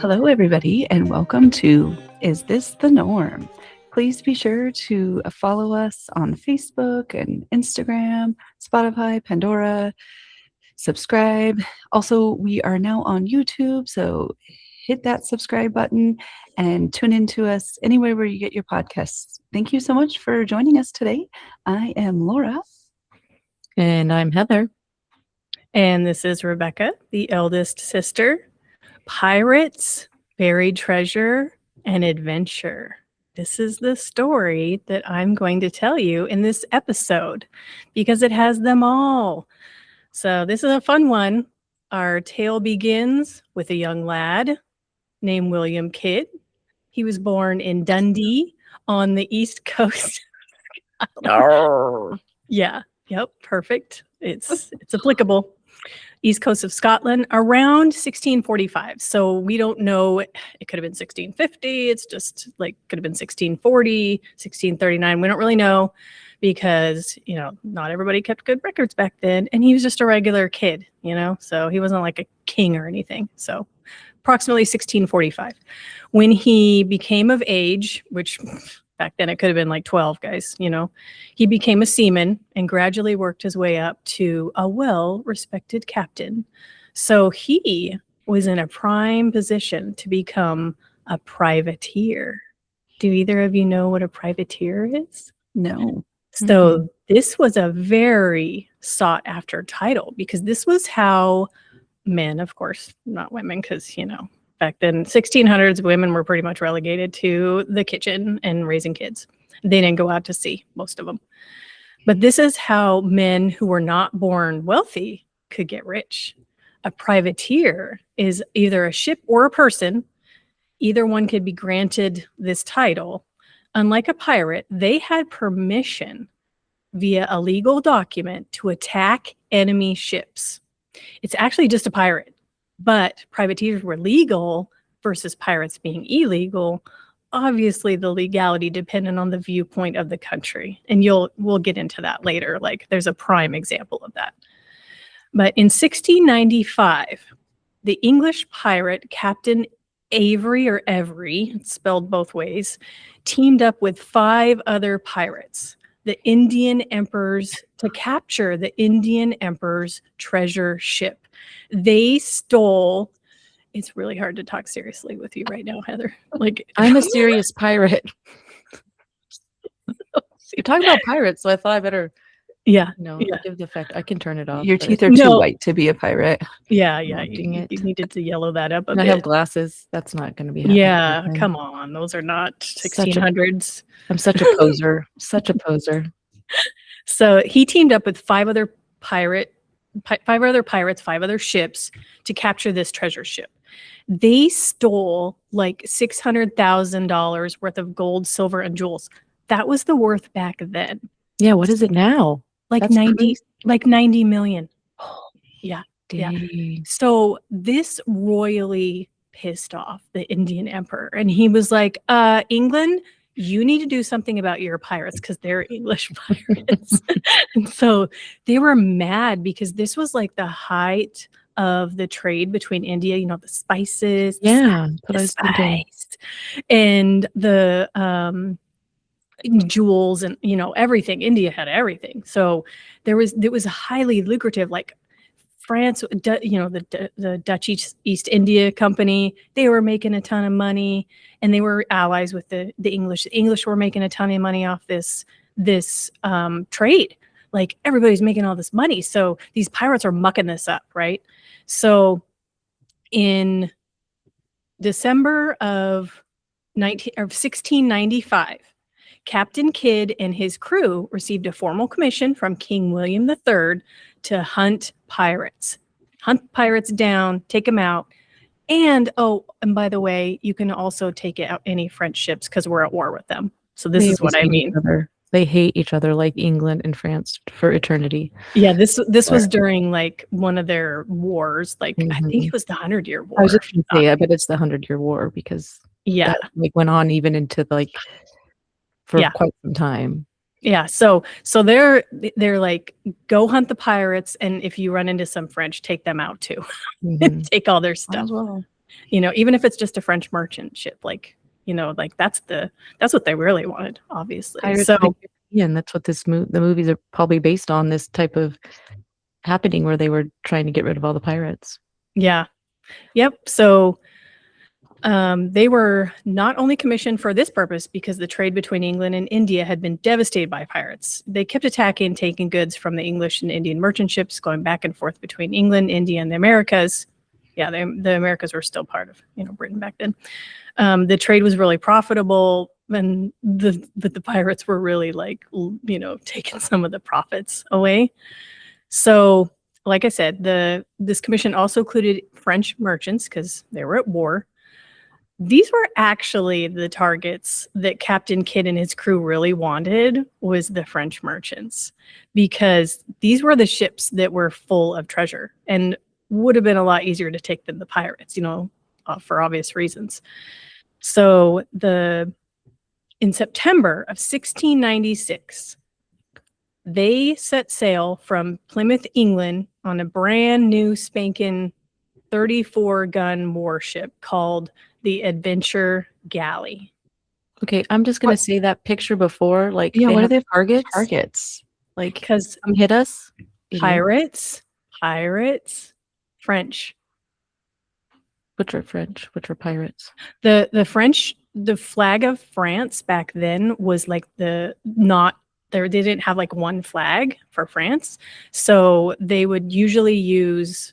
Hello, everybody, and welcome to Is This the Norm? Please be sure to follow us on Facebook and Instagram, Spotify, Pandora, subscribe. Also, we are now on YouTube, so hit that subscribe button and tune in to us anywhere where you get your podcasts. Thank you so much for joining us today. I am Laura. And I'm Heather. And this is Rebecca, the eldest sister. Pirates, buried treasure, and adventure. This is the story that I'm going to tell you in this episode because it has them all. So this is a fun one. Our tale begins with a young lad named William Kidd. He was born in Dundee on the East Coast. Yeah. Yep. Perfect. It's applicable. East coast of Scotland around 1645. So we don't know. It could have been 1650. It's just like could have been 1640, 1639. We don't really know because, not everybody kept good records back then. And he was just a regular kid, so he wasn't like a king or anything. So approximately 1645. When he became of age, which back then it could have been like 12 guys, he became a seaman and gradually worked his way up to a well-respected captain. So he was in a prime position to become a privateer. Do either of you know what a privateer is? No. So this was a very sought after title because this was how men, of course, not women, because, back then, 1600s, women were pretty much relegated to the kitchen and raising kids. They didn't go out to sea, most of them. But this is how men who were not born wealthy could get rich. A privateer is either a ship or a person. Either one could be granted this title. Unlike a pirate, they had permission via a legal document to attack enemy ships. It's actually just a pirate. But privateers were legal versus pirates being illegal. Obviously, the legality depended on the viewpoint of the country. And we'll get into that later. Like there's a prime example of that. But in 1695, the English pirate Captain Avery or Every, it's spelled both ways, teamed up with 5 other pirates, the Indian Emperors, to capture the Indian Emperor's treasure ship. They stole. It's really hard to talk seriously with you right now, Heather. Like I'm a serious pirate. You're talking about pirates, so I thought I better give the effect. I can turn it off. Your teeth are too white to be a pirate. Yeah. Dang it. You needed to yellow that up a and bit. I have glasses. That's not going to be happening. Yeah, come on. Those are not 1600s. I'm such a poser. Such a poser. So he teamed up with 5 other pirates, 5 other ships to capture this treasure ship. They stole like $600,000 worth of gold, silver, and jewels. That was the worth back then. Yeah, what is it now? Like That's 90 crazy. like 90 million. Yeah. Dang. So this royally pissed off the Indian emperor. And he was like, England, you need to do something about your pirates because they're English pirates. And so they were mad because this was like the height of the trade between India, the spices, and the jewels and, everything. India had everything. So it was highly lucrative. Like France, the Dutch East India Company, they were making a ton of money, and they were allies with the English. The English were making a ton of money off this trade. Like everybody's making all this money, so these pirates are mucking this up, right? So in December of 1695, Captain Kidd and his crew received a formal commission from King William III to hunt pirates down, take them out. And by the way, you can also take out any French ships because we're at war with them. So this is what I mean. They hate each other like England and France for eternity. Yeah, this was during like one of their wars. Like I think it was the 100-Year War. I was just going to say, I bet it's the 100-Year War because that went on even into for quite some time. Yeah, so they're like, go hunt the pirates, and if you run into some French, take them out too. Take all their stuff. Well. You know, even if it's just a French merchant ship, like, you know, like that's what they really wanted, obviously. Pirates So of the Caribbean, that's what the movies are probably based on, this type of happening where they were trying to get rid of all the pirates. yeah. Yep. So they were not only commissioned for this purpose because the trade between England and India had been devastated by pirates. They kept attacking, taking goods from the English and Indian merchant ships, going back and forth between England, India, and the Americas. Yeah, the Americas were still part of, you know, Britain back then. The trade was really profitable, and the pirates were really like, you know, taking some of the profits away. So, like I said, this commission also included French merchants because they were at war. These were actually the targets that Captain Kidd and his crew really wanted, was the French merchants, because these were the ships that were full of treasure and would have been a lot easier to take than the pirates, you know, for obvious reasons. So in September of 1696, they set sail from Plymouth, England on a brand new spanking 34-gun warship called the Adventure Galley. Okay, I'm just gonna say that picture before, like, Yeah, what are have they targets? targets? Like, Because come hit us. Idiots. pirates, French. Which are French? Which are pirates? The French, the flag of France back then was like they didn't have like one flag for France. So they would use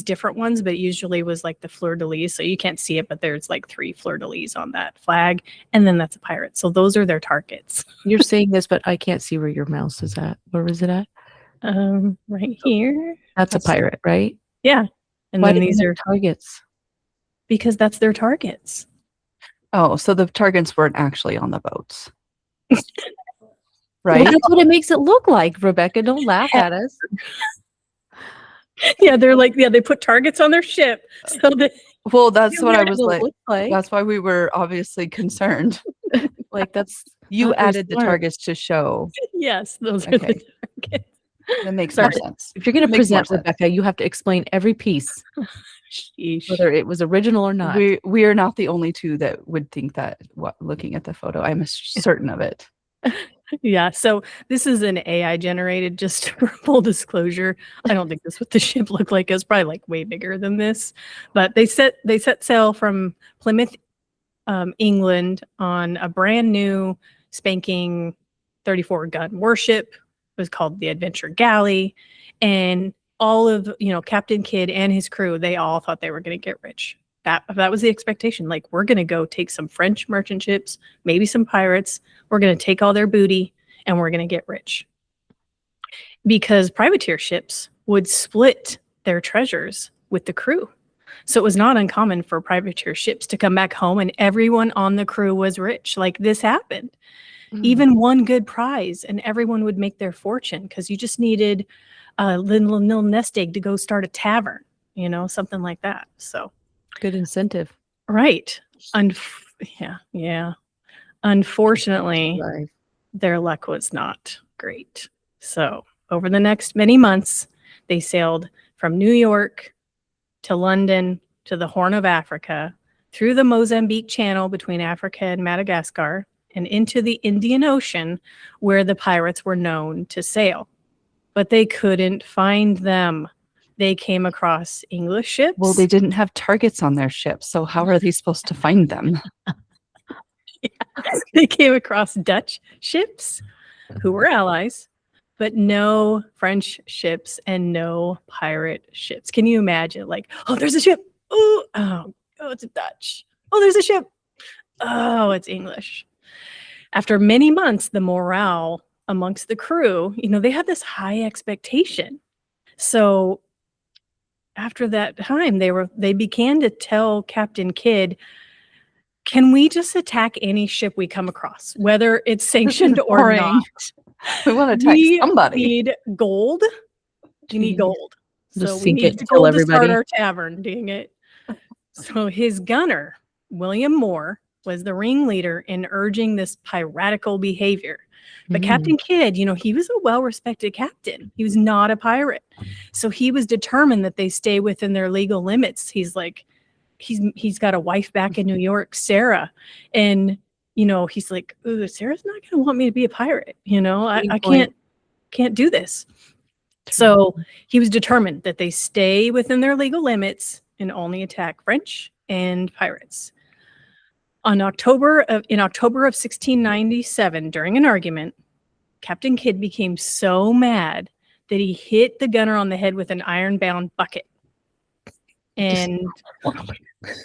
different ones, but it usually was like the fleur-de-lis. So you can't see it, but there's like 3 fleur-de-lis on that flag. And then that's a pirate. So those are their targets. You're saying this, but I can't see where your mouse is at. Where was it at? Right here. That's a pirate, right? Yeah. And Why then do they these have are targets. because that's their targets. Oh, so the targets weren't actually on the boats. Well, Right? that's what it makes it look like, Rebecca. Don't laugh at us. Yeah, they're like, yeah, they put targets on their ship. So that Well, that's what I was What it like. looks like. That's why we were obviously concerned. Like, that's You not very added the smart. targets to show. yes, those are Okay. the targets. That makes Sorry. more sense. If you're going to Makes more present, sense. Rebecca, you have to explain every piece, Sheesh. whether it was original or not. We are not the only two that would think that. Looking at the photo, I'm certain of it. Yeah, so this is an AI generated, just for full disclosure. I don't think this is what the ship looked like. It was probably like way bigger than this. But they set sail from Plymouth, England on a brand new spanking 34-gun warship. It was called the Adventure Galley. And all of, you know, Captain Kidd and his crew, they all thought they were going to get rich. That was the expectation. Like, we're going to go take some French merchant ships, maybe some pirates. We're going to take all their booty and we're going to get rich. Because privateer ships would split their treasures with the crew. So it was not uncommon for privateer ships to come back home and everyone on the crew was rich. Like, this happened. Even one good prize and everyone would make their fortune because you just needed a little nest egg to go start a tavern, you know, something like that. So. Good incentive. Right. Yeah. Unfortunately, Right. their luck was not great. So over the next many months, they sailed from New York to London to the Horn of Africa, through the Mozambique Channel between Africa and Madagascar, and into the Indian Ocean, where the pirates were known to sail. But they couldn't find them. They came across English ships. Well, they didn't have targets on their ships, so how are they supposed to find them? They came across Dutch ships who were allies, but no French ships and no pirate ships. Can you imagine? Like, oh, there's a ship. Oh, it's a Dutch. Oh, there's a ship. Oh, it's English. After many months, the morale amongst the crew, you know, they had this high expectation. So after that time, they began to tell Captain Kidd, can we just attack any ship we come across, whether it's sanctioned or Boring. not? We want to attack somebody. We need gold. We need gold. Just So we sink it need and kill gold to start everybody. our tavern, dang it. So his gunner, William Moore, was the ringleader in urging this piratical behavior. But Captain Kidd, you know, he was a well-respected captain. He was not a pirate. So he was determined that they stay within their legal limits. He's like, he's got a wife back in New York, Sarah, and he's like, ooh, Sarah's not going to want me to be a pirate. I can't do this. So he was determined that they stay within their legal limits and only attack French and pirates. In October of 1697, during an argument, Captain Kidd became so mad that he hit the gunner on the head with an iron-bound bucket and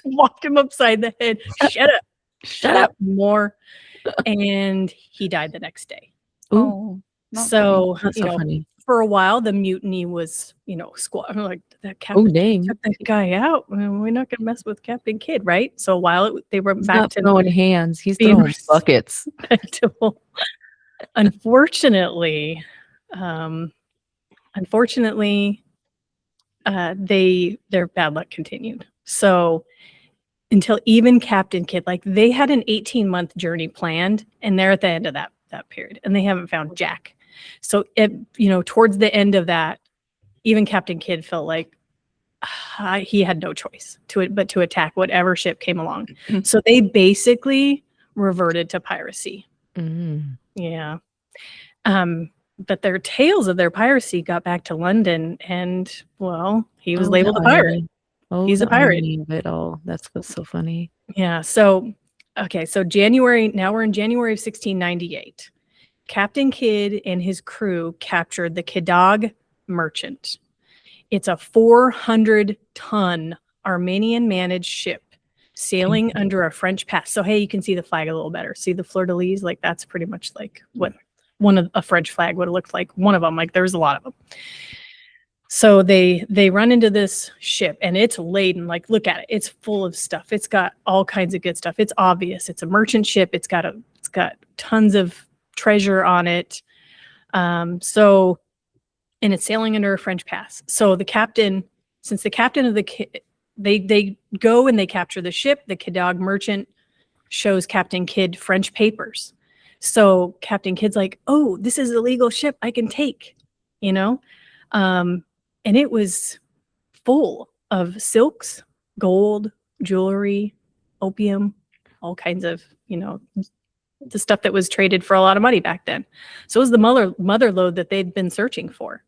walked him upside the head. Shut up, more. And he died the next day. Oh, so That's so funny. for a while, the mutiny was, I'm like, that captain took that guy out. We're not going to mess with Captain Kidd, right? So a while they were He's back not to throwing hands. He's being throwing buckets. respectable. Unfortunately, their bad luck continued. So until even Captain Kidd, like they had an 18-month journey planned, and they're at the end of that period, and they haven't found Jack. So towards the end of that, even Captain Kidd felt like he had no choice but to attack whatever ship came along. Mm-hmm. So they basically reverted to piracy. Mm-hmm. Yeah. But their tales of their piracy got back to London, and well, he was labeled a pirate. He's a pirate. Of it all. That's what's so funny. Yeah. So, okay. So now we're in January of 1698. Captain Kidd and his crew captured the Quedagh Merchant. It's a 400-ton Armenian-managed ship sailing under a French pass. So, hey, you can see the flag a little better. See the fleur-de-lis? Like, that's pretty much like what a French flag would have looked like. One of them, like there's a lot of them. So they run into this ship, and it's laden. Like, look at it. It's full of stuff. It's got all kinds of good stuff. It's obvious. It's a merchant ship. It's got tons of treasure on it. And it's sailing under a French pass. So the captain of they go and they capture the ship. The Quedagh Merchant shows Captain Kidd French papers. So Captain Kidd's like, oh, this is a legal ship I can take, and it was full of silks, gold, jewelry, opium, all kinds of, the stuff that was traded for a lot of money back then. So it was the mother lode that they'd been searching for.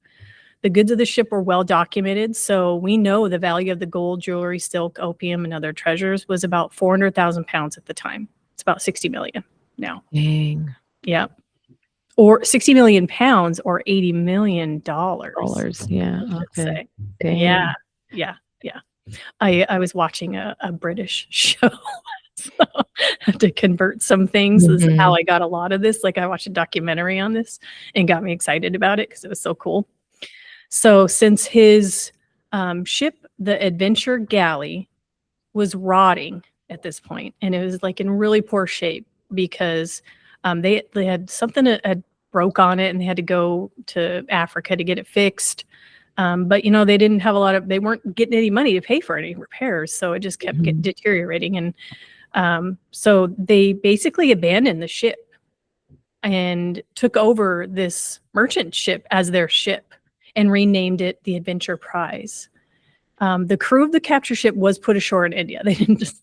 The goods of the ship were well documented, so we know the value of the gold, jewelry, silk, opium, and other treasures was about 400,000 pounds at the time. It's about 60 million now. Dang. Yeah. Or 60 million pounds or $80 million. Yeah. Okay. Dang. Yeah. I was watching a British show. So I had to convert some things. This is how I got a lot of this. Like, I watched a documentary on this and got me excited about it because it was so cool. So since his ship, the Adventure Galley, was rotting at this point, and it was like in really poor shape because they had something that had broke on it, and they had to go to Africa to get it fixed. But they didn't have they weren't getting any money to pay for any repairs, so it just kept deteriorating. And so they basically abandoned the ship and took over this merchant ship as their ship and renamed it the Adventure Prize. The crew of the capture ship was put ashore in India. They didn't just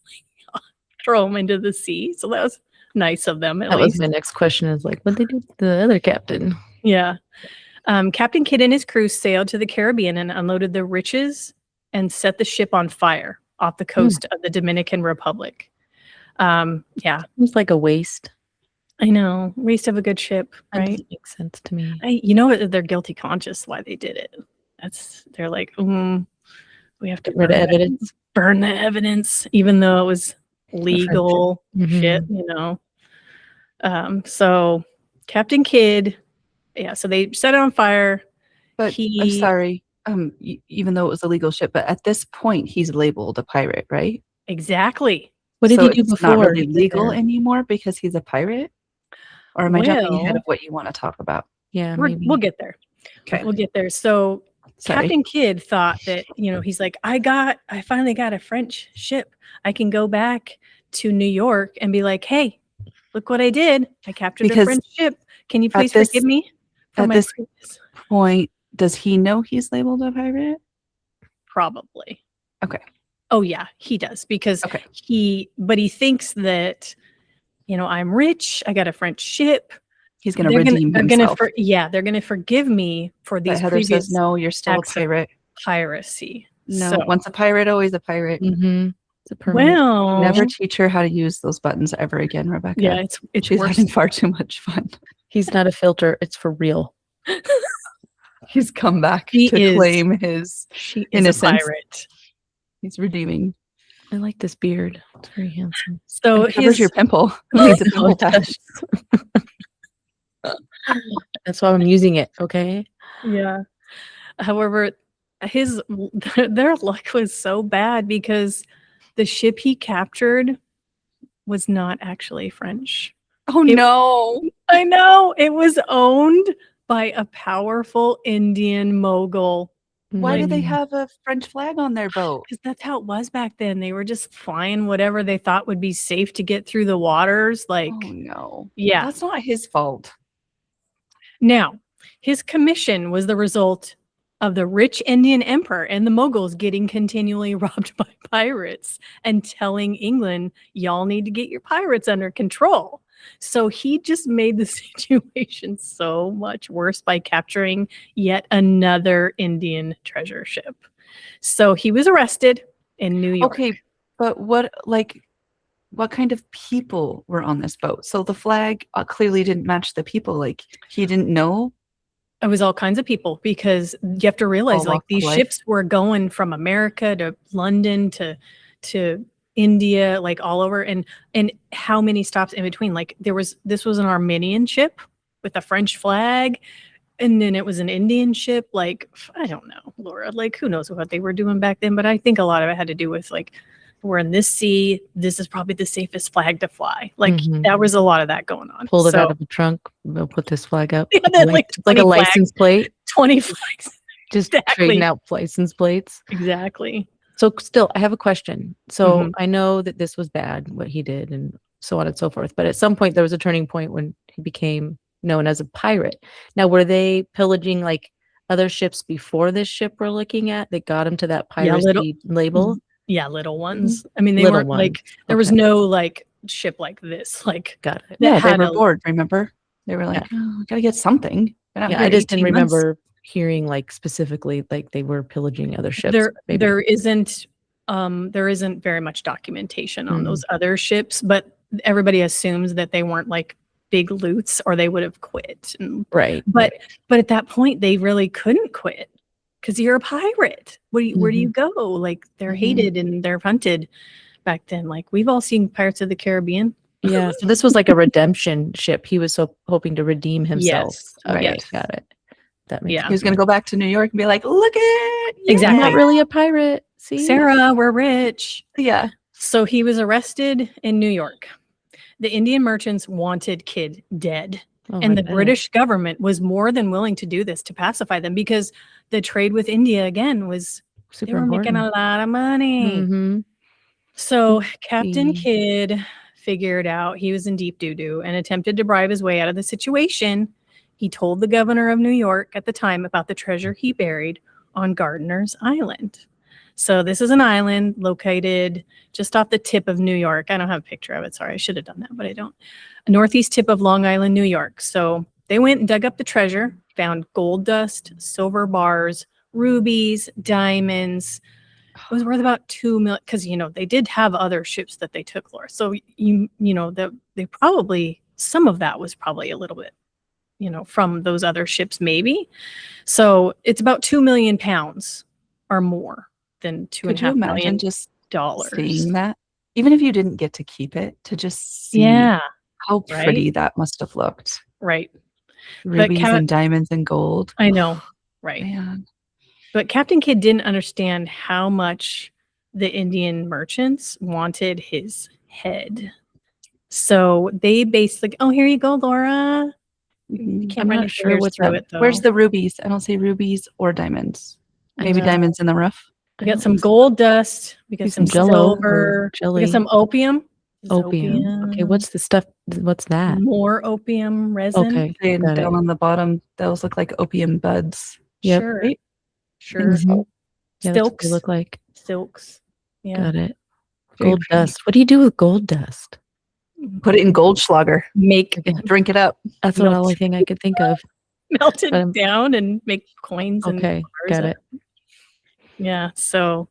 throw them into the sea. So that was nice of them. That was my next question, is like, what did they do with the other captain? Yeah. Captain Kidd and his crew sailed to the Caribbean and unloaded the riches and set the ship on fire off the coast of the Dominican Republic. Yeah. It's like a waste. I know. Waste of a good ship, That right? doesn't make sense to me. They're guilty conscious why they did it. They're like, we have to Get rid of evidence. burn the evidence, even though it was legal shit, So Captain Kidd, so they set it on fire. But I'm sorry, even though it was a legal ship, but at this point he's labeled a pirate, right? Exactly. What did So he do it's before? not really legal anymore because he's a pirate? Or am I jumping ahead of what you want to talk about? Yeah, We'll get there. Okay. We'll get there. So Sorry. Captain Kidd thought that, he's like, I finally got a French ship. I can go back to New York and be like, hey, look what I did. I captured a French ship. Can you please forgive me? At this point, does he know he's labeled a pirate? Probably. Okay. Oh yeah, he does because Okay. he thinks that, I'm rich. I got a French ship. He's going to redeem himself. They're gonna forgive me for But these Heather says, previous no, you're still a acts of pirate. piracy. No, So, once a pirate, always a pirate. Mm-hmm. It's a permanent. well, Never teach her how to use those buttons ever again, Rebecca. yeah, it's She's worse. having far too much fun. He's not a filter. It's for real. He's come back He to is. claim his She is innocence. a pirate. He's redeeming. I like this beard. It's very handsome. So It covers his your pimple. Who needs a No, pimple it patch? That's why I'm using it. Okay. yeah. However, his their luck was so bad because the ship he captured was not actually French. Oh, It- no. I know it was owned by a powerful Indian mogul. Why do they Mm. have a French flag on their boat? Because that's how it was back then. They were just flying whatever they thought would be safe to get through the waters. Like, Oh, no. yeah. That's not his fault. Now, his commission was the result of the rich Indian emperor and the Mughals getting continually robbed by pirates and telling England, y'all need to get your pirates under control. So he just made the situation so much worse by capturing yet another Indian treasure ship. So he was arrested in New York. Okay, but what kind of people were on this boat? So the flag clearly didn't match the people. Like, he didn't know. It was all kinds of people because you have to realize All like walks of these life. ships were going from America to London to India, like all over, and how many stops in between. Like this was an Armenian ship with a French flag, and then it was an Indian ship. Like, I don't know, Laura, like who knows what they were doing back then, but I think a lot of it had to do with like, we're in this sea, this is probably the safest flag to fly. Like Mhm. that was a lot of that going on. Pulled it So, out of the trunk. We'll put this flag up. Yeah, then, like, Like a 20 flags. license plate. 20 flags. Just Exactly. trading out license plates. Exactly. So still, I have a question. So Mhm. I know that this was bad, what he did, and so on and so forth. But at some point, there was a turning point when he became known as a pirate. Now, were they pillaging like other ships before this ship we're looking at that got him to that Yeah, piracy label? Yeah, little ones. I mean, they Little weren't like ones. there was Okay. no like ship like this. Like Got it. that Yeah, they had were a- bored, remember? They were like, oh, I gotta get something. Been out Yeah, here I just didn't 18 months. remember hearing like specifically like they were pillaging other ships. there Maybe. there isn't very much documentation on those other ships, but everybody assumes that they weren't like big loots or they would have quit. Right. But at that point they really couldn't quit because you're a pirate. Where do you go? Like they're Mhm. hated and they're hunted back then. Like we've all seen Pirates of the Caribbean. Yeah. So this was like a redemption ship. He was so hoping to redeem himself. Yes, Okay, yes. got it. That makes Yeah. He was gonna go back to New York and be like, look at I'm Exactly. not really a pirate. See, Sarah, we're rich. Yeah. So he was arrested in New York. The Indian merchants wanted Kidd dead. Oh, And I the bet. British government was more than willing to do this to pacify them because the trade with India again was Super they were making important. a lot of money. Mhm. So Captain see. Kidd figured out he was in deep doo-doo and attempted to bribe his way out of the situation. He told the governor of New York at the time about the treasure he buried on Gardiner's Island. So this is an island located just off the tip of New York. I don't have a picture of it. Sorry, I should have done that, but I don't. A northeast tip of Long Island, New York. So they went and dug up the treasure, found gold dust, silver bars, rubies, diamonds. It was worth about 2 million because they did have other ships that they took, Laura. So they probably some of that was probably a little bit, from those other ships, maybe. So it's about 2 million pounds or more than two Could and a you half imagine million just dollars. seeing that? Even if you didn't get to keep it, to just see Yeah, how right? pretty that must have looked. right. Rubies Cat- and diamonds and gold. I know, right. Man. But Captain Kidd didn't understand how much the Indian merchants wanted his head. So they basically, oh, here you go, Laura. You Mhm. can't I'm run not your sure fingers what through that- it, though. Where's the rubies? I don't see rubies or diamonds. I Maybe know. diamonds in the rough. We got some gold dust. We got Maybe some some Jell-O or silver. We jelly. got some opium. Opium. Okay, what's the stuff? What's that? More opium resin? Okay, And got it. down on the bottom, those look like opium buds. Yep. Sure. Right? Sure. Mhm. Yeah, that's what they Silks. look like. Silks. Yeah. Got it. Very Gold pretty. dust. What do you do with gold dust? Put it in Goldschlager. Make Okay, Drink it up. that's the only thing I could think of. melt it But I'm- down and make coins and Okay, bars got out it. of Yeah. So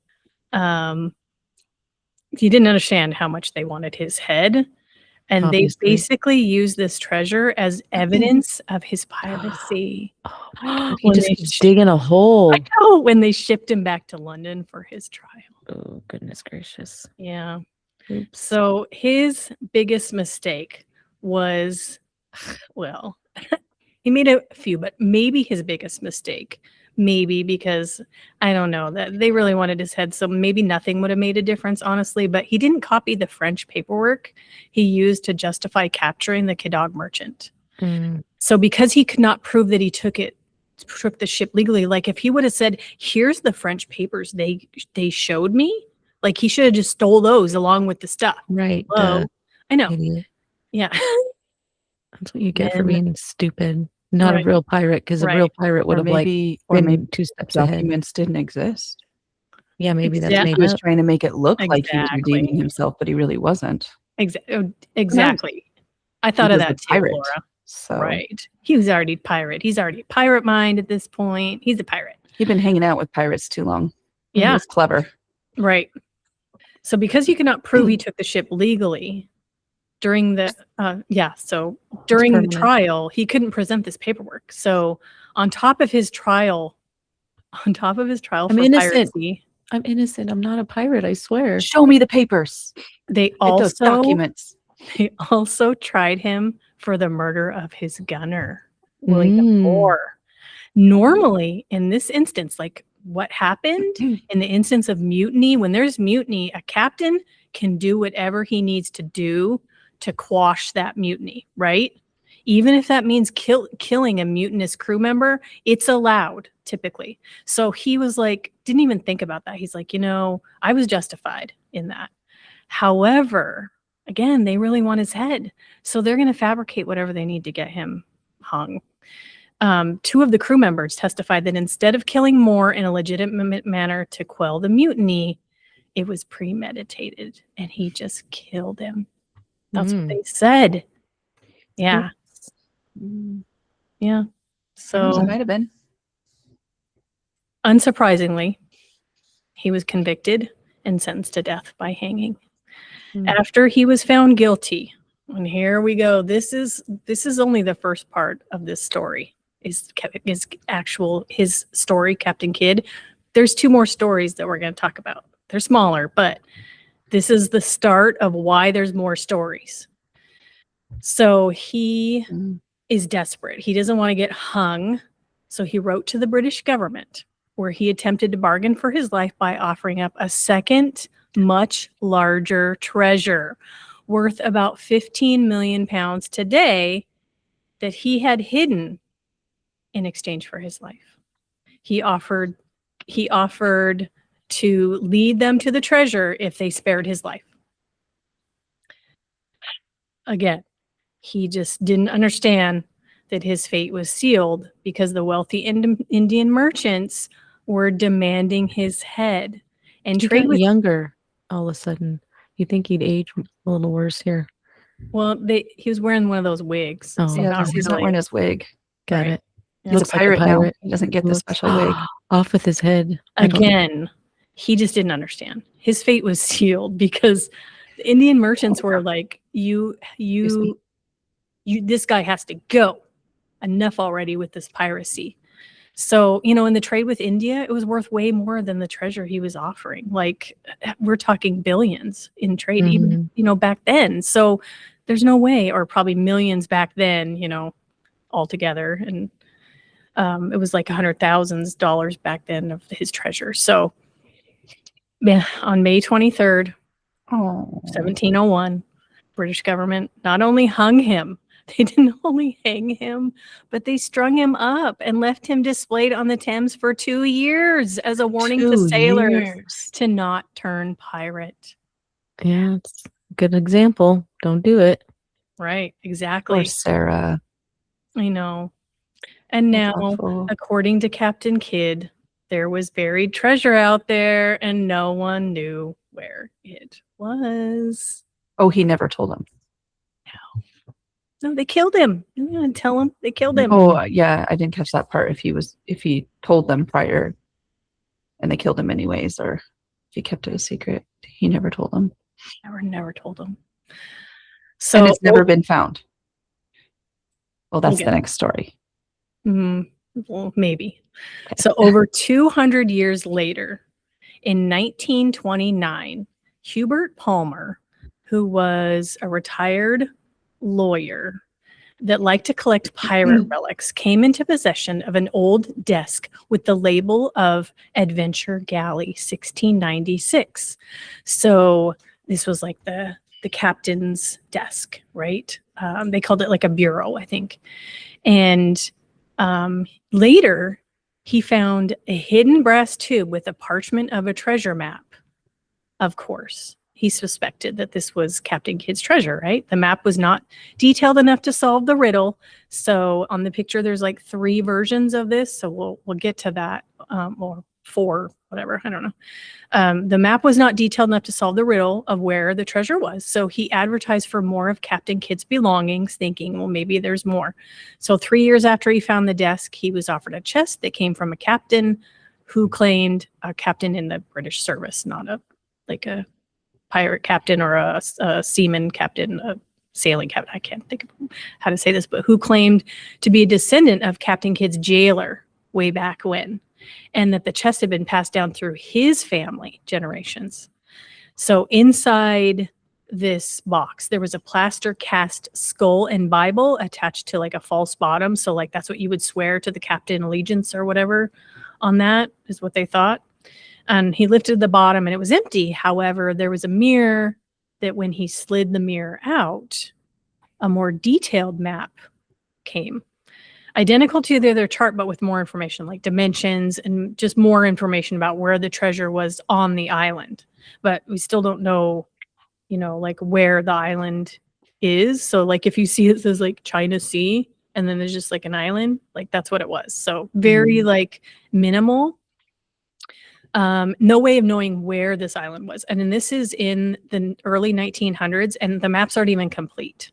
he didn't understand how much they wanted his head. And Obviously. they basically used this treasure as evidence of his piracy. Oh my God, he When just they keeps sh- digging a hole. I know, when they shipped him back to London for his trial. Oh, goodness gracious. Yeah. Oops. So his biggest mistake was, well, he made a few, but maybe his biggest mistake, maybe because I don't know that they really wanted his head. So maybe nothing would have made a difference, honestly, but he didn't copy the French paperwork he used to justify capturing the Kedog merchant. Mm, So because he could not prove that he took the ship legally, like if he would have said, here's the French papers they showed me, like he should have just stole those along with the stuff. right. Hello. Duh, I know. idiot. Yeah. That's what you get for Then- being stupid. Not Right. a real pirate, because a Right. real pirate would Or have like maybe been 2 steps ahead. documents didn't exist. Yeah, maybe that's Exactly. He made was up. trying to make it look like he was Exactly. redeeming himself, but he really wasn't. Exactly. I thought He of was that a too, pirate. Laura. So Right. He was already pirate. He's already a pirate mind at this point. He's a pirate. he'd been hanging out with pirates too long. He Yeah. was clever. Right. So because he could not prove he took the ship legally during the during the permanent. trial, he couldn't present this paperwork. So on top of his trial I'm for innocent. piracy, I'm innocent. I'm not a pirate, I swear. Show me the papers. they Get those also documents. tried him for the murder of his gunner, William Mm. Moore. Normally, in this instance, like what happened in the instance of mutiny, when there's mutiny, a captain can do whatever he needs to do to quash that mutiny, right? Even if that means killing a mutinous crew member, it's allowed typically. So he was like, didn't even think about that. He's like, I was justified in that. However, again, they really want his head. So they're going to fabricate whatever they need to get him hung. 2 of the crew members testified that instead of killing Moore in a legitimate manner to quell the mutiny, it was premeditated and he just killed him. That's what Mm. they said. Yeah. Yeah. So It might have been. unsurprisingly, he was convicted and sentenced to death by hanging. Hmm. After he was found guilty, and here we go. This is only the first part of this story. Is his story, Captain Kidd. There's 2 more stories that we're going to talk about. They're smaller, but this is the start of why there's more stories. So he is desperate. He doesn't want to get hung. So he wrote to the British government where he attempted to bargain for his life by offering up a second, much larger treasure worth about 15 million pounds today that he had hidden in exchange for his life. He offered to lead them to the treasure if they spared his life. Again, he just didn't understand that his fate was sealed because the wealthy Indian merchants were demanding his head. And He trade got with younger all of a sudden. You think he'd age a little worse here? he was wearing one of those wigs. Oh, so Yeah, not he's not really. wearing his wig. Got Right. it. He's Looks a like a pirate now. pirate. He doesn't get the Looks- special wig. Off with his head. I don't- Again, he just didn't understand. His fate was sealed because the Indian merchants were like, you, this guy has to go. Enough already with this piracy. So, in the trade with India, it was worth way more than the treasure he was offering. Like, we're talking billions in trade, even, back then. So there's no way, or probably millions back then, altogether. And it was like $100,000 back then of his treasure. So on May 23rd, Oh, 1701, British government not only hung him, they didn't only hang him, but they strung him up and left him displayed on the Thames for 2 years as a warning to 2 sailors years. to not turn pirate. Yeah, it's a good example. Don't do it. Right, Poor exactly. Sarah. I know. And now, Awful. according to Captain Kidd, there was buried treasure out there and no one knew where it was. Oh, he never told him. No, they killed him. I'm gonna tell him they killed him. Oh, yeah, I didn't catch that part. If he told them prior and they killed him anyways, or if he kept it a secret, he never told them. Never told him. And So it's never been found. Well, that's Okay. the next story. Well, maybe. Okay. So over 200 years later, in 1929, Hubert Palmer, who was a retired lawyer that liked to collect pirate relics, came into possession of an old desk with the label of Adventure Galley 1696. So this was like the captain's desk, right? They called it like a bureau, I think. And later, he found a hidden brass tube with a parchment of a treasure map. Of course, he suspected that this was Captain Kidd's treasure, right? The map was not detailed enough to solve the riddle. So on the picture, there's like 3 versions of this. So we'll get to that, or 4, whatever. I don't know. The map was not detailed enough to solve the riddle of where the treasure was. So he advertised for more of Captain Kidd's belongings, thinking, well, maybe there's more. So 3 years after he found the desk, he was offered a chest that came from a captain who claimed a captain in the British service, not a pirate captain or a seaman captain, a sailing captain. I can't think of how to say this, but who claimed to be a descendant of Captain Kidd's jailer way back when, and that the chest had been passed down through his family generations. So inside this box, there was a plaster cast skull and Bible attached to like a false bottom. So like that's what you would swear to the captain allegiance or whatever on, that is what they thought. And he lifted the bottom and it was empty. However, there was a mirror that when he slid the mirror out, a more detailed map came. Identical to the other chart, but with more information like dimensions and just more information about where the treasure was on the island. But we still don't know, like where the island is. So like if you see it says like China Sea and then there's just like an island, like that's what it was. So very like minimal. No way of knowing where this island was. And then this is in the early 1900s and the maps aren't even complete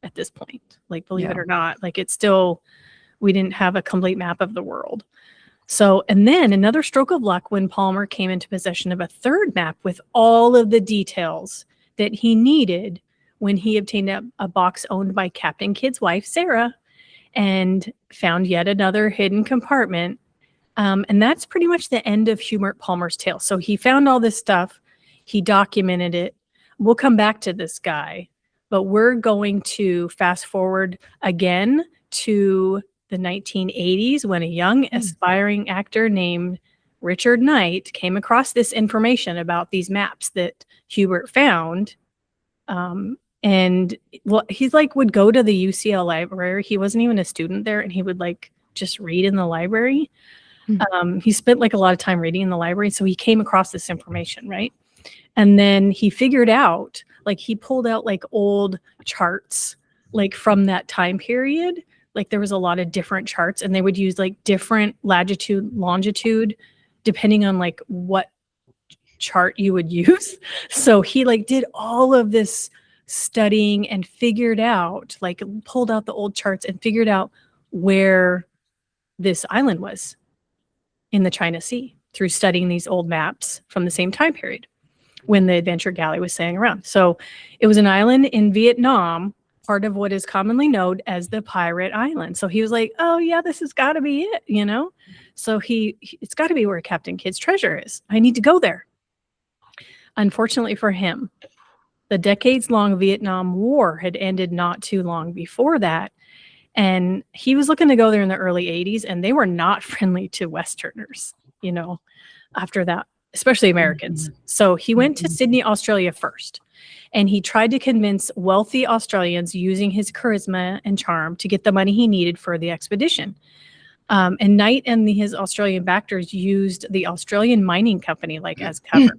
at this point. Like, believe it or not, like it's still, we didn't have a complete map of the world. So, and then another stroke of luck when Palmer came into possession of a third map with all of the details that he needed when he obtained a box owned by Captain Kidd's wife, Sarah, and found yet another hidden compartment. And that's pretty much the end of Hubert Palmer's tale. So he found all this stuff. He documented it. We'll come back to this guy, but we're going to fast forward again to the 1980s when a young aspiring actor named Richard Knight came across this information about these maps that Hubert found. And well, he's like would go to the UCL library. He wasn't even a student there, and he would like just read in the library. He spent like a lot of time reading in the library, so he came across this information, right? And then he figured out, like he pulled out like old charts, like from that time period. Like there was a lot of different charts, and they would use like different latitude, longitude, depending on like what chart you would use. So he like did all of this studying and figured out, like pulled out the old charts and figured out where this island was in the China Sea through studying these old maps from the same time period when the Adventure Galley was sailing around. So it was an island in Vietnam, part of what is commonly known as the Pirate Island. So he was like, oh yeah, this has got to be it, So it's got to be where Captain Kidd's treasure is. I need to go there. Unfortunately for him, the decades-long Vietnam War had ended not too long before that. And he was looking to go there in the early 80s, and they were not friendly to Westerners, after that, especially Americans. So he went to Sydney, Australia first, and he tried to convince wealthy Australians using his charisma and charm to get the money he needed for the expedition. And Knight and his Australian backers used the Australian Mining Company as cover.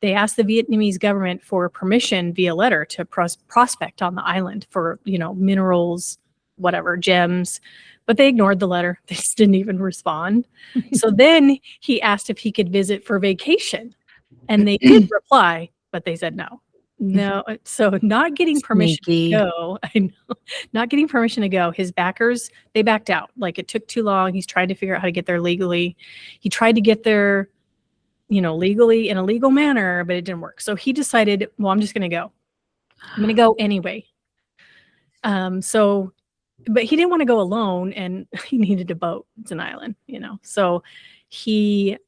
They asked the Vietnamese government for permission via letter to prospect on the island for, minerals, whatever, gems, but they ignored the letter. They just didn't even respond. So then he asked if he could visit for vacation. And they did reply, but they said no. No. So not getting permission Sneaky. to go, I know, not getting permission to go, his backers, they backed out. Like it took too long. He's trying to figure out how to get there legally. He tried to get there, legally in a legal manner, but it didn't work. So he decided, well, I'm just going to go. I'm going to go anyway. But he didn't want to go alone, and he needed a boat. It's an island, So he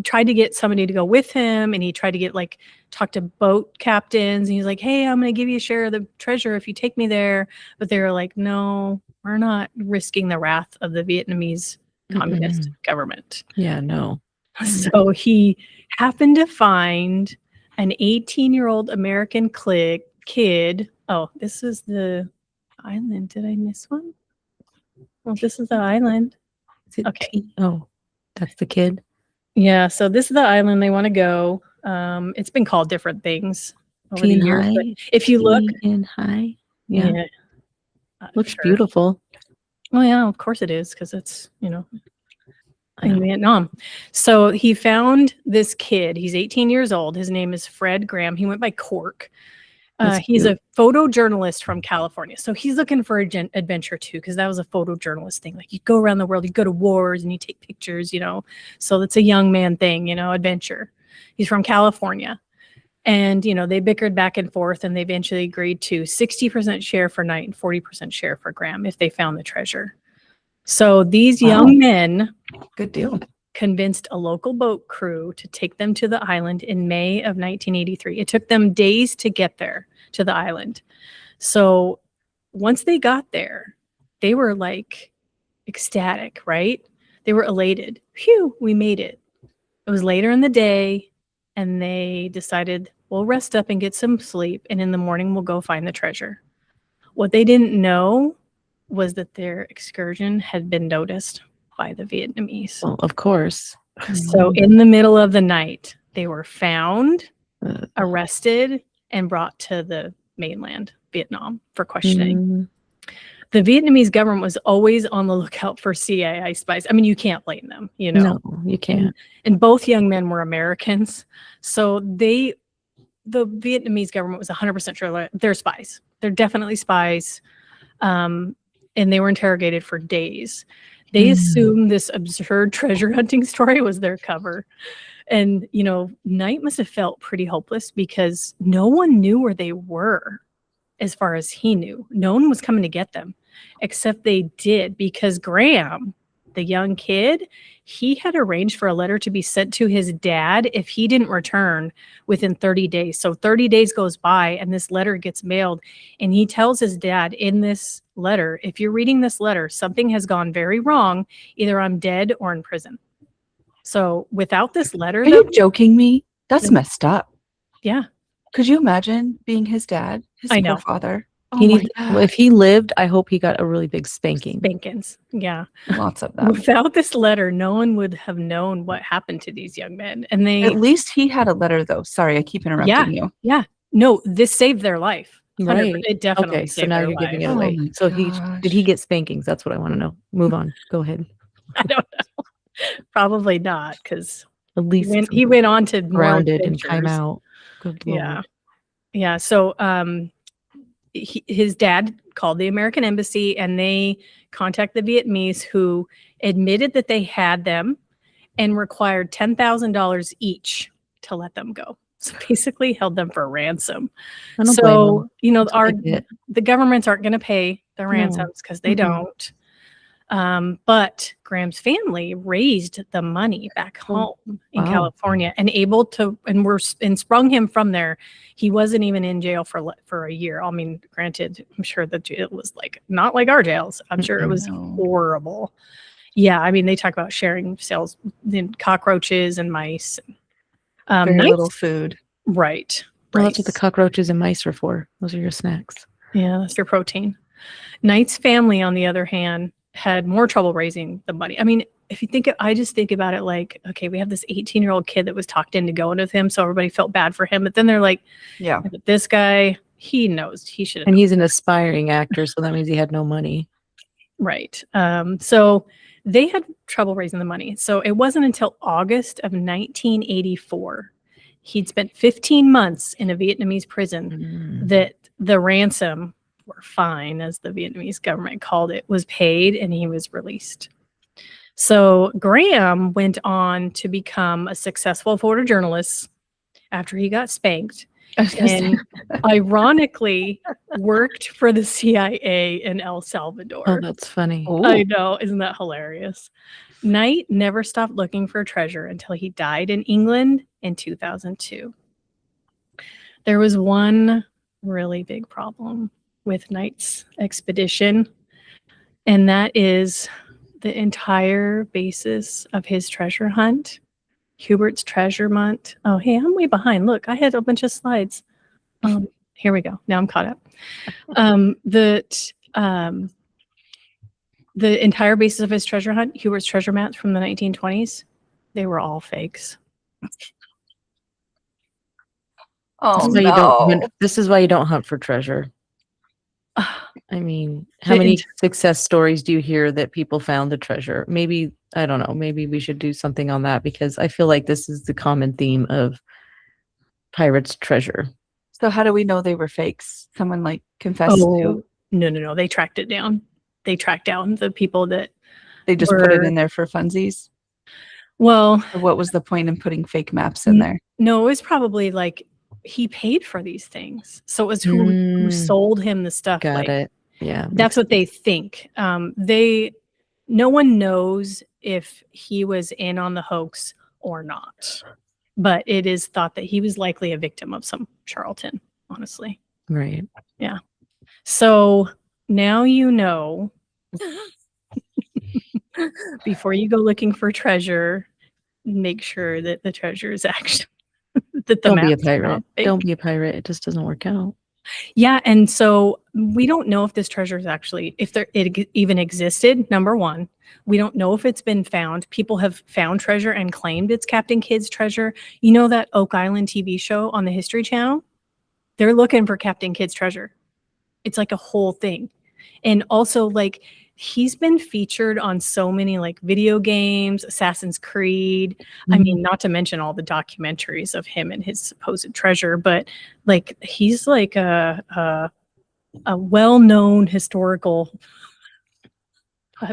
tried to get somebody to go with him, and he tried to talk to boat captains. And he's like, "Hey, I'm going to give you a share of the treasure if you take me there." But they were like, "No, we're not risking the wrath of the Vietnamese communist government." Yeah, no. So he happened to find an 18-year-old American kid. Oh, this is the island. Did I miss one? Well, this is the island. Is it Okay. Oh, that's the kid. Yeah, so this is the island they want to go. It's been called different things over the years. But if you look in high. Yeah. Looks sure. beautiful. Well, yeah, of course it is, because it's, in Vietnam. So he found this kid. He's 18 years old. His name is Fred Graham. He went by Cork. He's a photojournalist from California. So he's looking for adventure too, because that was a photojournalist thing. Like you go around the world, you go to wars and you take pictures, So that's a young man thing, adventure. He's from California. And, they bickered back and forth, and they eventually agreed to 60% share for Knight and 40% share for Graham if they found the treasure. So these young men, Good deal. convinced a local boat crew to take them to the island in May of 1983. It took them days to get there to the island. So once they got there, they were like ecstatic, right? They were elated. Phew, we made it. It was later in the day, and they decided, we'll rest up and get some sleep, and in the morning we'll go find the treasure. What they didn't know was that their excursion had been noticed by the Vietnamese. Well, of course. So in the middle of the night, they were found, arrested, and brought to the mainland, Vietnam, for questioning. The Vietnamese government was always on the lookout for CIA spies. I mean, you can't blame them, No, you can't. And both young men were Americans. So the Vietnamese government was 100% sure they're spies. They're definitely spies. And they were interrogated for days. They assumed this absurd treasure hunting story was their cover. And, Knight must have felt pretty hopeless because no one knew where they were as far as he knew. No one was coming to get them, except they did, because Graham, the young kid, he had arranged for a letter to be sent to his dad if he didn't return within 30 days. So 30 days goes by and this letter gets mailed, and he tells his dad in this letter, if you're reading this letter, something has gone very wrong. Either I'm dead or in prison. So without this letter, Are you joking me? That's messed up. yeah, Could you imagine being his dad, his I know. poor father? He Oh my needs, God. well, if he lived, I hope he got a really big spanking. Spankins. Yeah. Lots of them. Without this letter, no one would have known what happened to these young men. And At least he had a letter, though. Sorry, I keep interrupting you. no, this saved their life. 100%. Right. It definitely Okay, so saved now their you're giving it life. Oh away. my So gosh. did he get spankings? That's what I want to know. Move on. Go ahead. I don't know. Probably not, because At least he went on to more grounded and adventures. time out. Good Yeah. Lord. Yeah. So his dad called the American embassy, and they contacted the Vietnamese, who admitted that they had them and required $10,000 each to let them go. So basically held them for ransom. I don't blame So, him. That's what they get. the governments aren't going to pay the No. ransoms because they Mhm. don't. But Graham's family raised the money back home in Wow. California and sprung him from there. He wasn't even in jail for a year. I mean, granted, I'm sure the jail was not like our jails. I'm sure it was No. horrible. Yeah, I mean, they talk about sharing cells, cockroaches and mice. Very Knight's- little food. Right. Well, that's what the cockroaches and mice are for. Those are your snacks. Yeah, that's your protein. Knight's family, on the other hand, had more trouble raising the money. I mean, if you I just think about it like, okay, we have this 18-year-old kid that was talked into going with him, so everybody felt bad for him. But then they're like, Yeah. but this guy, he knows he should have. And he's an aspiring actor, so that means he had no money. Right. So they had trouble raising the money. So it wasn't until August of 1984, he'd spent 15 months in a Vietnamese prison, Mm. that the ransom, or fine as the Vietnamese government called it, was paid and he was released. So Graham went on to become a successful photojournalist after he got spanked, and ironically worked for the CIA in El Salvador. Oh, that's funny. I Ooh. know, isn't that hilarious? Knight never stopped looking for treasure until he died in England in 2002. There was one really big problem with Knight's expedition, and that is the entire basis of his treasure hunt, Hubert's Treasure Hunt. Oh, hey, I'm way behind. Look, I had a bunch of slides. Here we go. Now I'm caught up. The entire basis of his treasure hunt, Hubert's treasure maps from the 1920s, they were all fakes. Oh This is why you don't hunt for treasure. I mean, how The many ent- success stories do you hear that people found the treasure? Maybe, I don't know, maybe we should do something on that, because I feel like this is the common theme of pirates' treasure. So how do we know they were fakes? Someone like confessed to? Oh, no. They tracked it down. They tracked down the people that, They just put it were- in there for funsies? well, Or what was the point in putting fake maps in there? no, it was probably like he paid for these things. So it was who Mm. sold him the stuff. Got like, it. Yeah. That's what they think. No one knows if he was in on the hoax or not, but it is thought that he was likely a victim of some charlatan, honestly. Right. So now you know, before you go looking for treasure, make sure that the treasure is actually, that the Don't be a maps are not pirate. fake. Don't be a pirate. It just doesn't work out. Yeah, and so we don't know if this treasure is actually, if it even existed, number one. We don't know if it's been found. People have found treasure and claimed it's Captain Kidd's treasure. You know that Oak Island TV show on the History Channel? They're looking for Captain Kidd's treasure. It's like a whole thing. And also, like, he's been featured on so many like video games, Assassin's Creed. I mean, not to mention all the documentaries of him and his supposed treasure, but like he's like a well-known historical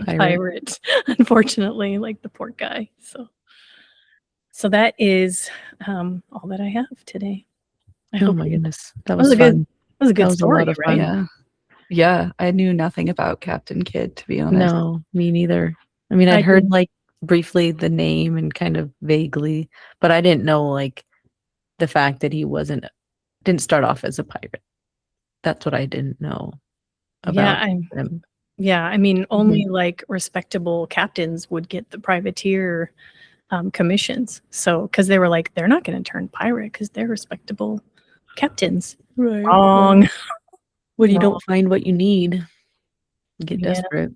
pirate, unfortunately, like the poor guy. So that is all that I have today. I Oh hope my you- goodness. That was was a good- fun. That was a That good was a story, lot of right? fun. Yeah, I knew nothing about Captain Kidd, to be honest. No, me neither. I mean, I I'd heard didn't- like briefly the name and kind of vaguely, but I didn't know like the fact that he didn't start off as a pirate. That's what I didn't know about him. I mean, only like respectable captains would get the privateer commissions. So, because they were like, they're not going to turn pirate because they're respectable captains. Right. Wrong. When you Wrong. don't find what you need, you get Yeah. desperate.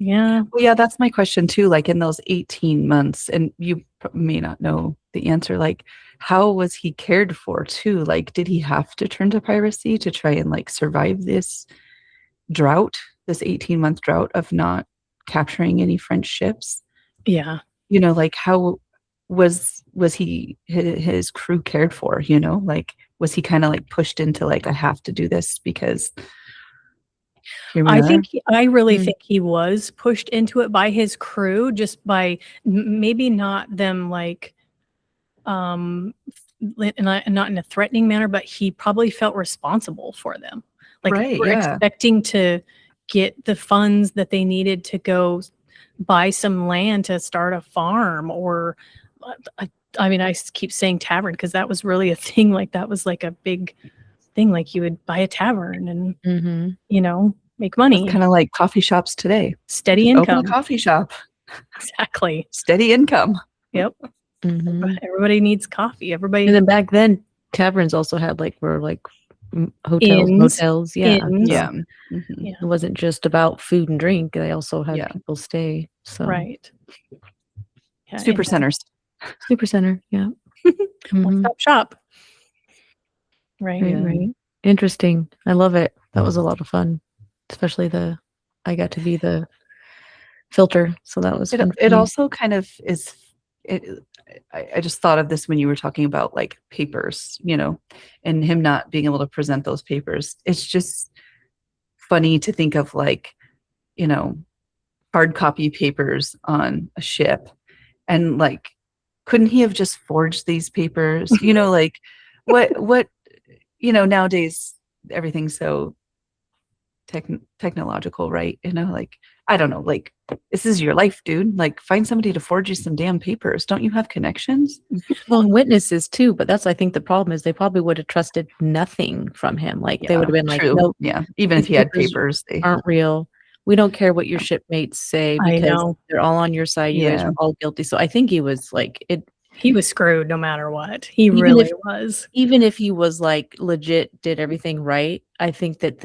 Yeah. Well, yeah, that's my question too. Like in those 18 months, and you may not know the answer, like how was he cared for too? Like, did he have to turn to piracy to try and like survive this drought, this 18-month drought of not capturing any French ships? Yeah. You know, like how was he his crew cared for, you know? Like was he kind of like pushed into like, I have to do this because here we I are? think I really Mm. think he was pushed into it by his crew, just by maybe not them like not in a threatening manner, but he probably felt responsible for them. Like they Right, were yeah. expecting to get the funds that they needed to go buy some land to start a farm, or I mean, I keep saying tavern because that was really a thing. Like that was like a big thing. Like you would buy a tavern and Mm-hmm. you know, make money, Kind of like coffee shops today. steady Open a income. coffee shop, Exactly. steady income. Yep. Mm-hmm. Everybody needs coffee. Everybody. And then back then, taverns also had were hotels, Inns. motels. Yeah. Inns. So Yeah. Mhm. Yeah. it wasn't just about food and drink. They also had Yeah. people stay. So Right. Yeah, Super and centers. super center. Yeah. one Mhm. stop shop. Right. Right, Yeah. right. Interesting. I love it. That was a lot of fun. Especially I got to be the filter. So that was fun for It me. also kind of is it I just thought of this when you were talking about like papers, and him not being able to present those papers. It's just funny to think of like, hard copy papers on a ship, and like couldn't he have just forged these papers? Like what nowadays everything's so technological, right? Like I don't know, like this is your life, dude. Like find somebody to forge you some damn papers. Don't you have connections? Well, and witnesses too, but that's I think the problem is they probably would have trusted nothing from him. Like they would have been like, true. nope, Yeah, even these if he had papers papers, they aren't real. We don't care what your shipmates say I because know. they're all on your side. You guys Yeah. are all guilty. So I think he was like it. He was screwed no matter what. He Even really if- was. Even if he was like legit, did everything right. I think that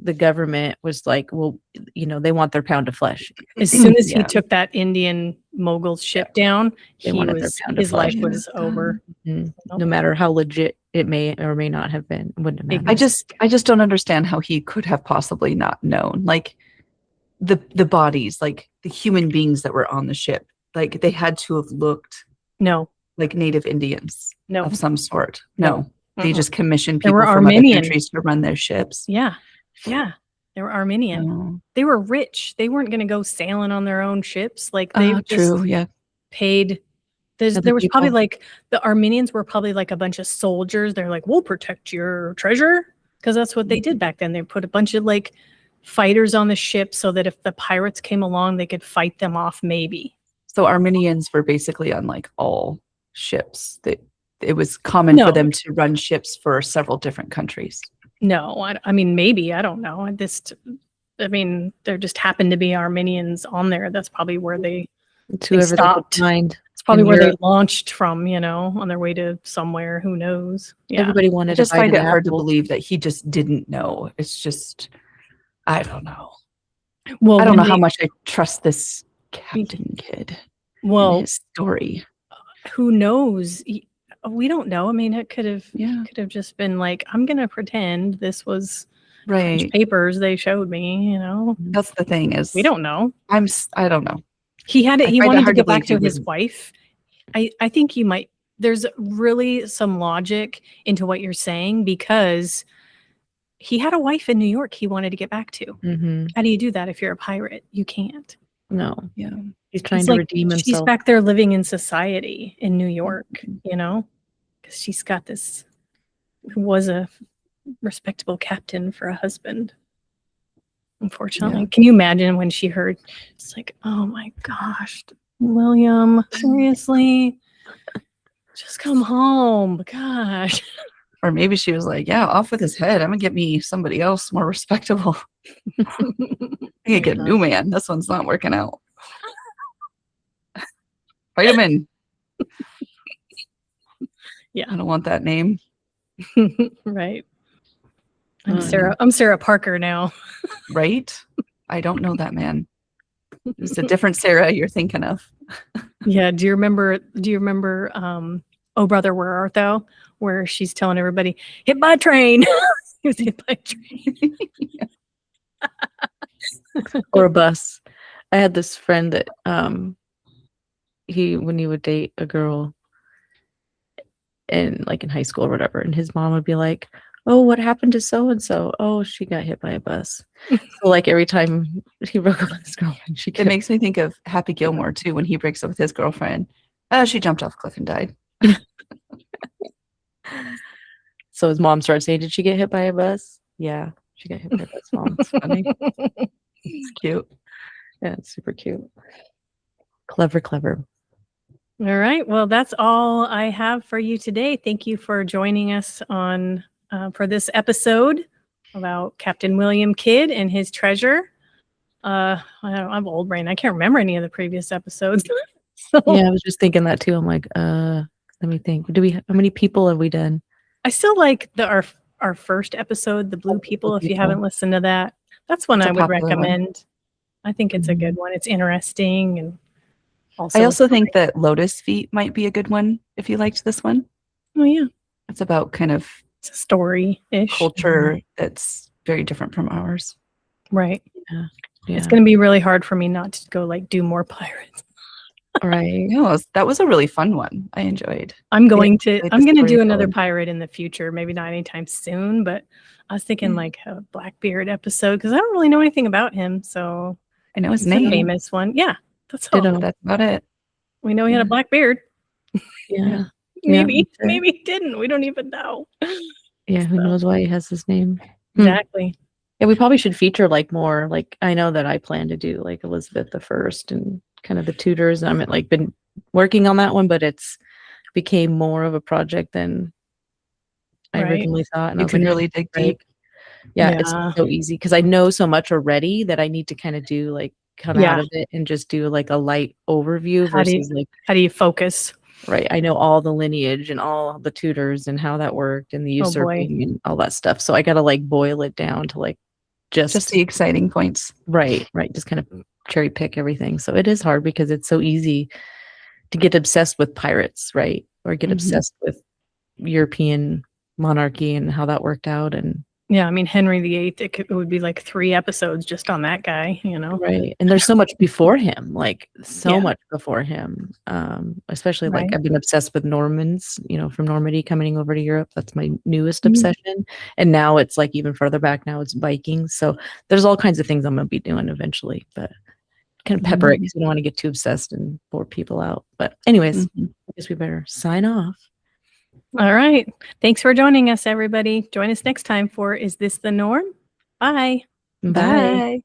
the government was like, well, they want their pound of flesh. As soon as he Yeah. took that Indian mogul ship down, They he wanted their was pound of his life flesh. was over. Mhm. No matter how legit it may or may not have been, it wouldn't have mattered. I just don't understand how he could have possibly not known. Like the bodies, like the human beings that were on the ship, like they had to have looked No, like native Indians no. of some sort. No. No, they Mm-mm. just commissioned They people were from other Armenian. countries to run their ships. Yeah. Yeah. They were Armenian. Oh, They were rich. They weren't going to go sailing on their own ships. Like they just true. Yeah. paid. Other There was probably people. like the Armenians were probably like a bunch of soldiers. They're like, we'll protect your treasure. Because that's what they did back then. They put a bunch of like fighters on the ship so that if the pirates came along, they could fight them off maybe. So Armenians were basically on like all ships. It was common No. for them to run ships for several different countries. No, I mean, maybe, I don't know. There just happened to be Armenians on there. That's probably where It's whoever they could stopped. find. it's probably In where they Europe. launched from, on their way to somewhere. Who knows? Yeah. Everybody I wanted just to bite find an it hard to apple. believe that he just didn't know. It's just, I don't know. Well, I don't when know how they- much I trust this captain kid and Well, his story. who knows? We don't know. I mean, it could have Yeah. just been like, I'm gonna pretend this was French Right. papers they showed me. That's the thing is We don't know. I don't know. He had it. I He find it wanted to hard to get back believe to he his wouldn't. wife. I think you might. There's really some logic into what you're saying because he had a wife in New York he wanted to get back to. Mm-hmm. How do you do that if you're a pirate? You can't. No, Yeah. he's trying It's to like redeem she's himself. back there living in society in New York, because she's got this who was a respectable captain for a husband. Unfortunately, can you imagine when she heard? It's like, oh my gosh, William, seriously, just come home, gosh. Or maybe she was like, yeah, off with his head. I'm gonna get me somebody else more respectable. I can get a new man. This one's not working out. Fight him in. Yeah. I don't want that name. Right. Uh, I'm Sarah Parker now. Right? I don't know that man. It's a different Sarah you're thinking of. Yeah. Do you remember? Oh brother, where art thou? Where she's telling everybody, hit by a train. He was hit by a train. Or a bus. I had this friend that when he would date a girl in high school or whatever, and his mom would be like, oh, what happened to so and so? Oh, she got hit by a bus. So every time he broke up with his girlfriend, It makes me think of Happy Gilmore too when he breaks up with his girlfriend. She jumped off a cliff and died. So his mom starts saying, did she get hit by a bus? Yeah, she got hit by a bus, mom. It's funny. It's cute. Yeah, it's super cute. Clever. All right. Well, that's all I have for you today. Thank you for joining us on for this episode about Captain William Kidd and his treasure. I have old brain. I can't remember any of the previous episodes. So Yeah, I was just thinking that too. I'm like, let me think. How many people have we done? I still like our first episode, The Blue People. If you People. haven't listened to that, that's one It's a I would popular one. recommend. I think it's a good one. It's interesting and also I also think that Lotus Feet might be a good one if you liked this one. oh yeah, It's about kind of it's a story ish. culture that's very different from ours. Right. It's going to be really hard for me not to go like do more pirates. right. No, that was a really fun one. I enjoyed. I'm going to enjoyed the I'm going to do another storytelling. pirate in the future, maybe not anytime soon, but I was thinking Mm. like a Blackbeard episode because I don't really know anything about him. So I know his it's a name. famous one. Yeah, that's all. Ditto. That's about it. We know he had a Yeah. black beard. Yeah. Maybe, that's right. maybe he didn't. We don't even know. Yeah. Who So- knows why he has his name? Exactly. Yeah, we probably should feature like more. Like I know that I plan to do like Elizabeth the First and kind of the Tudors. I'm like been working on that one, but it's became more of a project than I Right. originally thought. And I You was can like, really dig right. deep. Yeah, it's Yeah. so easy because I know so much already that I need to kind of do like come out Yeah. of it and just do like a light overview How do you- versus like How do you focus? right. I know all the lineage and all the Tudors and how that worked and the Oh, boy. usurping and all that stuff. So I gotta like boil it down to like Just the exciting points. right, just kind of cherry pick everything. So it is hard because it's so easy to get obsessed with pirates, right? Or get Mhm. obsessed with European monarchy and how that worked out and Yeah, I mean Henry VIII. It would be like 3 episodes just on that guy. You know. right. And there's so much before him, like so Yeah. much before him. Especially like Right. I've been obsessed with Normans, from Normandy coming over to Europe. That's my newest Mhm. obsession. And now it's like even further back now it's Vikings. So there's all kinds of things I'm gonna be doing eventually, but kind of pepper it because we don't want to get too obsessed and bore people out. But anyways, Mhm. I guess we better sign off. All right. Thanks for joining us, everybody. Join us next time for Is This the Norm? Bye. Bye. Bye.